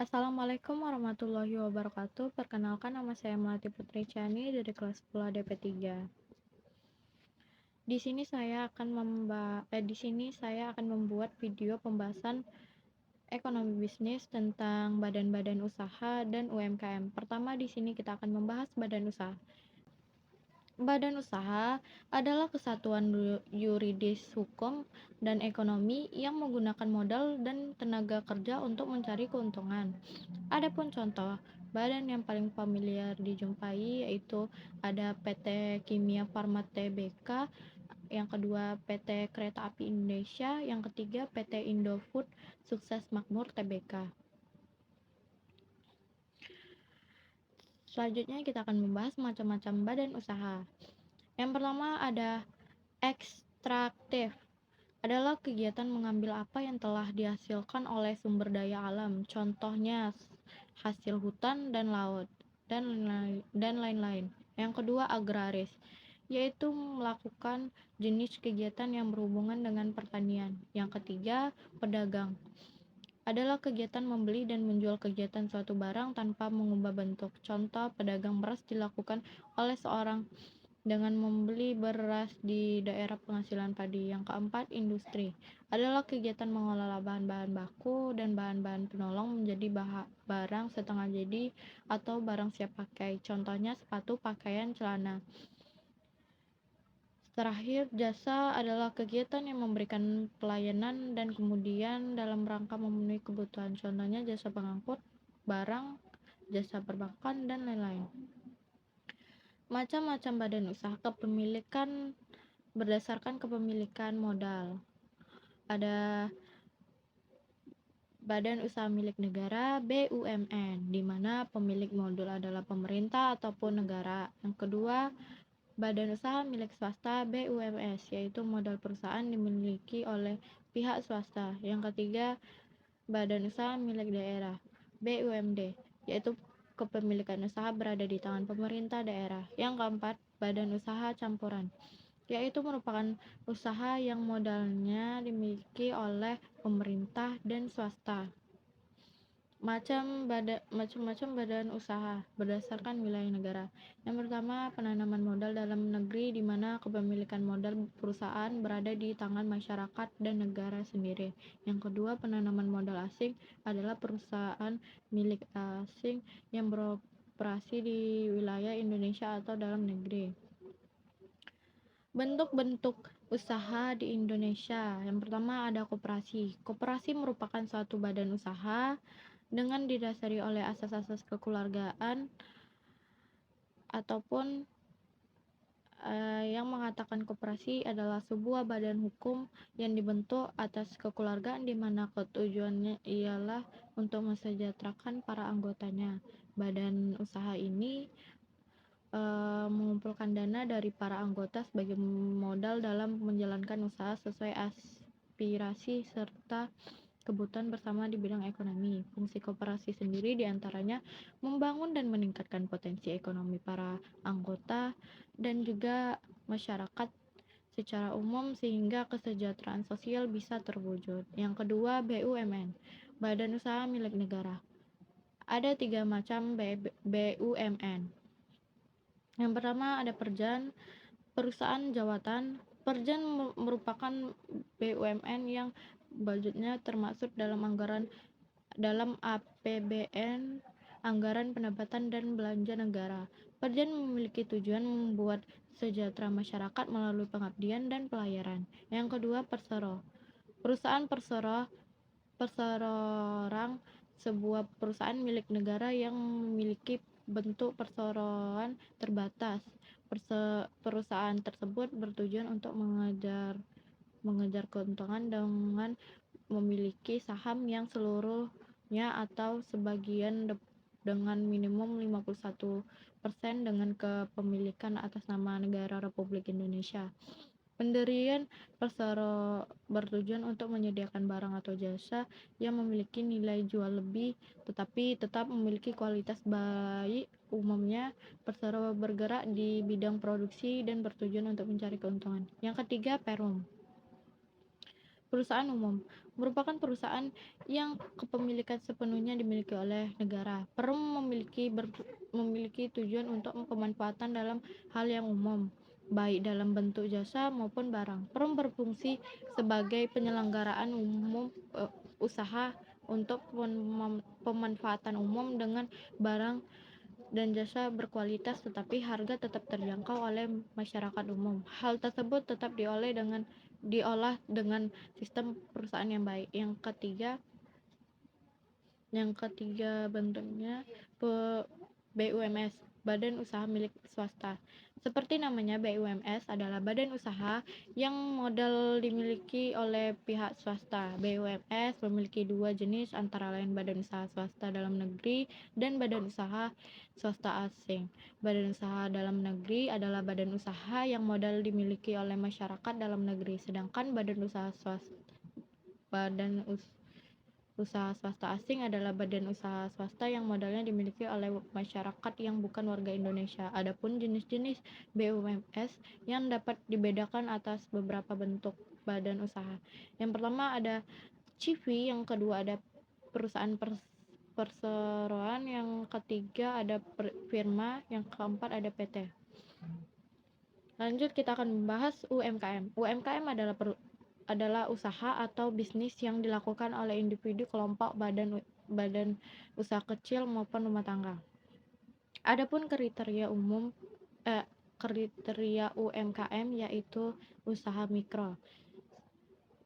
Assalamualaikum warahmatullahi wabarakatuh. Perkenalkan, nama saya Melati Putri Chani dari kelas 10 ADP 3. Di sini saya akan membuat video pembahasan ekonomi bisnis tentang badan-badan usaha dan UMKM. Pertama, di sini kita akan membahas badan usaha. Badan usaha adalah kesatuan yuridis hukum dan ekonomi yang menggunakan modal dan tenaga kerja untuk mencari keuntungan. Adapun contoh badan yang paling familiar dijumpai yaitu ada PT Kimia Farma Tbk, yang kedua PT Kereta Api Indonesia, yang ketiga PT Indofood Sukses Makmur Tbk. Selanjutnya kita akan membahas macam-macam badan usaha. Yang pertama ada ekstraktif, adalah kegiatan mengambil apa yang telah dihasilkan oleh sumber daya alam, contohnya hasil hutan dan laut, dan lain-lain. Yang kedua agraris, yaitu melakukan jenis kegiatan yang berhubungan dengan pertanian. Yang ketiga pedagang, adalah kegiatan membeli dan menjual kegiatan suatu barang tanpa mengubah bentuk. Contoh pedagang beras dilakukan oleh seorang dengan membeli beras di daerah penghasilan padi. Yang keempat, industri adalah kegiatan mengolah bahan-bahan baku dan bahan-bahan penolong menjadi barang setengah jadi atau barang siap pakai. Contohnya sepatu, pakaian, celana. Terakhir, jasa adalah kegiatan yang memberikan pelayanan dan kemudian dalam rangka memenuhi kebutuhan. Contohnya jasa pengangkut barang, jasa perbankan, dan lain-lain. Macam-macam badan usaha kepemilikan berdasarkan kepemilikan modal. Ada badan usaha milik negara BUMN, di mana pemilik modal adalah pemerintah ataupun negara. Yang kedua, badan usaha milik swasta BUMS, yaitu modal perusahaan dimiliki oleh pihak swasta. Yang ketiga, badan usaha milik daerah BUMD, yaitu kepemilikan usaha berada di tangan pemerintah daerah. Yang keempat, badan usaha campuran, yaitu merupakan usaha yang modalnya dimiliki oleh pemerintah dan swasta. Macam-macam badan usaha berdasarkan wilayah negara. Yang pertama, penanaman modal dalam negeri, di mana kepemilikan modal perusahaan berada di tangan masyarakat dan negara sendiri. Yang kedua, penanaman modal asing, adalah perusahaan milik asing yang beroperasi di wilayah Indonesia atau dalam negeri. Bentuk-bentuk usaha di Indonesia. Yang pertama ada koperasi. Koperasi merupakan suatu badan usaha dengan didasari oleh asas-asas kekeluargaan ataupun yang mengatakan koperasi adalah sebuah badan hukum yang dibentuk atas kekeluargaan di mana tujuannya ialah untuk mensejahterakan para anggotanya. Badan usaha ini mengumpulkan dana dari para anggota sebagai modal dalam menjalankan usaha sesuai aspirasi serta kebutuhan bersama di bidang ekonomi. Fungsi koperasi sendiri diantaranya membangun dan meningkatkan potensi ekonomi para anggota dan juga masyarakat secara umum sehingga kesejahteraan sosial bisa terwujud. Yang kedua, BUMN, badan usaha milik negara. Ada 3 macam BUMN. Yang pertama ada Perjan, perusahaan jawatan. Perjan merupakan BUMN yang budgetnya termasuk dalam APBN, anggaran pendapatan dan belanja negara. Perjan memiliki tujuan membuat sejahtera masyarakat melalui pengabdian dan pelayanan. Yang kedua, Persero, perusahaan perseroan, sebuah perusahaan milik negara yang memiliki bentuk perseroan terbatas. Perusahaan tersebut bertujuan untuk mengejar keuntungan dengan memiliki saham yang seluruhnya atau sebagian dengan minimum 51% dengan kepemilikan atas nama negara Republik Indonesia. Pendirian Persero bertujuan untuk menyediakan barang atau jasa yang memiliki nilai jual lebih tetapi tetap memiliki kualitas baik. Umumnya, Persero bergerak di bidang produksi dan bertujuan untuk mencari keuntungan. Yang ketiga, Perum, perusahaan umum, merupakan perusahaan yang kepemilikan sepenuhnya dimiliki oleh negara. Perum memiliki tujuan untuk pemanfaatan dalam hal yang umum, baik dalam bentuk jasa maupun barang. Perum berfungsi sebagai penyelenggaraan umum usaha untuk pemanfaatan umum dengan barang dan jasa berkualitas tetapi harga tetap terjangkau oleh masyarakat umum. Hal tersebut tetap diolah dengan sistem perusahaan yang baik. Yang ketiga bentuknya BUMS, Badan Usaha Milik Swasta. Seperti namanya, BUMS adalah badan usaha yang modal dimiliki oleh pihak swasta. BUMS memiliki dua jenis antara lain badan usaha swasta dalam negeri dan badan usaha swasta asing. Badan usaha dalam negeri adalah badan usaha yang modal dimiliki oleh masyarakat dalam negeri, sedangkan badan usaha swasta asing adalah badan usaha swasta yang modalnya dimiliki oleh masyarakat yang bukan warga Indonesia. Adapun jenis-jenis BUMS yang dapat dibedakan atas beberapa bentuk badan usaha. Yang pertama ada CV, yang kedua ada perusahaan perseroan, yang ketiga ada firma, yang keempat ada PT. Lanjut, kita akan membahas UMKM. UMKM adalah usaha atau bisnis yang dilakukan oleh individu, kelompok, badan usaha kecil maupun rumah tangga. Adapun kriteria UMKM yaitu usaha mikro.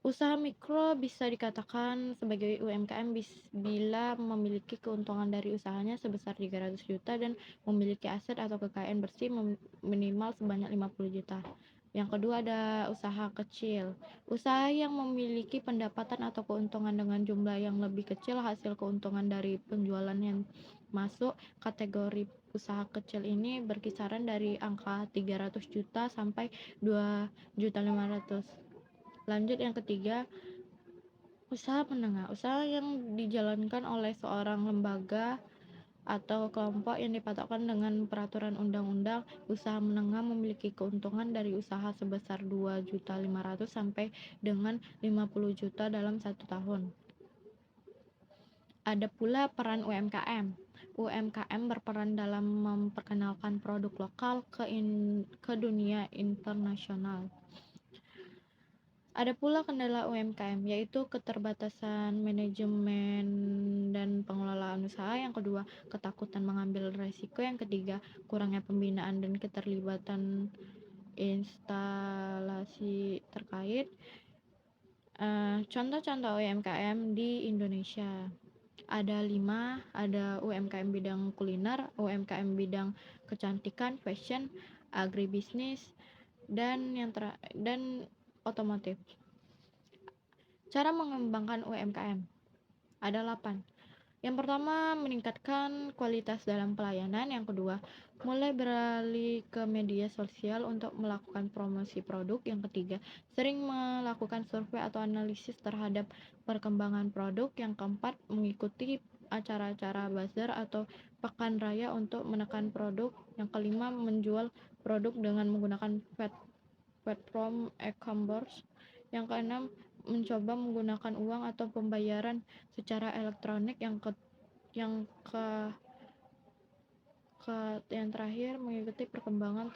Usaha mikro bisa dikatakan sebagai UMKM bila memiliki keuntungan dari usahanya sebesar 300 juta dan memiliki aset atau kekayaan bersih minimal sebanyak 50 juta. Yang kedua ada usaha kecil. Usaha yang memiliki pendapatan atau keuntungan dengan jumlah yang lebih kecil hasil keuntungan dari penjualan yang masuk. Kategori usaha kecil ini berkisaran dari angka 300 juta sampai 2.500.000. Lanjut, yang ketiga, usaha menengah. Usaha yang dijalankan oleh seorang lembaga atau kelompok yang dipatokkan dengan peraturan undang-undang. Usaha menengah memiliki keuntungan dari usaha sebesar 2.500.000 sampai dengan 50 juta dalam 1 tahun. Ada pula peran UMKM. UMKM berperan dalam memperkenalkan produk lokal ke dunia internasional. Ada pula kendala UMKM, yaitu keterbatasan manajemen dan pengelolaan usaha. Yang kedua, ketakutan mengambil resiko. Yang ketiga, kurangnya pembinaan dan keterlibatan instalasi terkait. Contoh-contoh UMKM di Indonesia ada 5. Ada UMKM bidang kuliner, UMKM bidang kecantikan, fashion, agribisnis, dan otomotif. Cara mengembangkan UMKM ada 8. Yang pertama, meningkatkan kualitas dalam pelayanan. Yang kedua, mulai beralih ke media sosial untuk melakukan promosi produk. Yang ketiga, sering melakukan survei atau analisis terhadap perkembangan produk. Yang keempat, mengikuti acara-acara bazar atau pekan raya untuk menekan produk. Yang kelima, menjual produk dengan menggunakan platform e-commerce. Yang keenam, mencoba menggunakan uang atau pembayaran secara elektronik. Yang terakhir, mengikuti perkembangan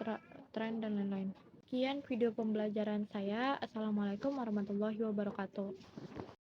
tren dan lain-lain. Sekian video pembelajaran saya. Assalamualaikum warahmatullahi wabarakatuh.